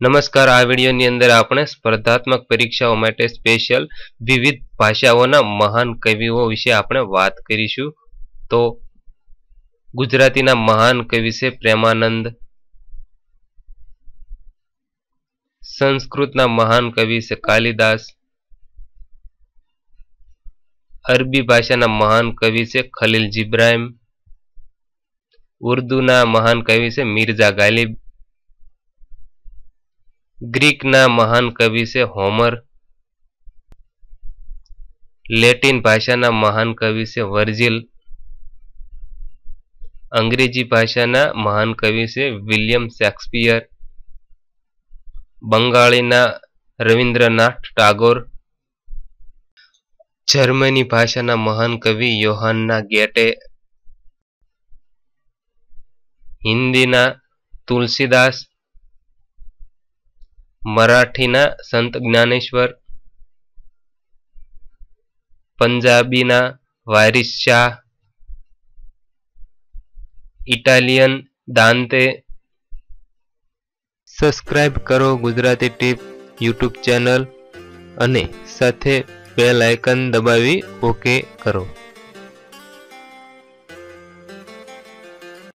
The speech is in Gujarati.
નમસ્કાર, આ વિડિયોની અંદર આપણે સ્પર્ધાત્મક પરીક્ષાઓ માટે સ્પેશિયલ વિવિધ ભાષાઓના મહાન કવિઓ વિશે આપણે વાત કરીશું. તો ગુજરાતીના મહાન કવિ છે પ્રેમાનંદ, સંસ્કૃતના મહાન કવિ છે કાલિદાસ, અરબી ભાષાના મહાન કવિ છે ખલીલ જીબ્રાહિમ, ઉર્દૂના મહાન કવિ છે મિર્ઝા ગાલિબ, ગ્રીકના મહાન કવિ છે હોમર, લેટિન ભાષાના મહાન કવિ છે વર્જિલ, અંગ્રેજી ભાષાના મહાન કવિ છે વિલિયમ શેક્સપિયર, બંગાળીના રવિન્દ્રનાથ ટાગોર, જર્મની ભાષાના મહાન કવિ યોહાના ગેટે, હિન્દીના તુલસીદાસ, મરાઠીના સંત જ્ઞાનેશ્વર, પંજાબીના Waris Shah, Italian Dante. Subscribe કરો ગુજરાતી ટીપ યુટ્યુબ ચેનલ અને સાથે બેલ આઇકન દબાવી ઓકે કરો.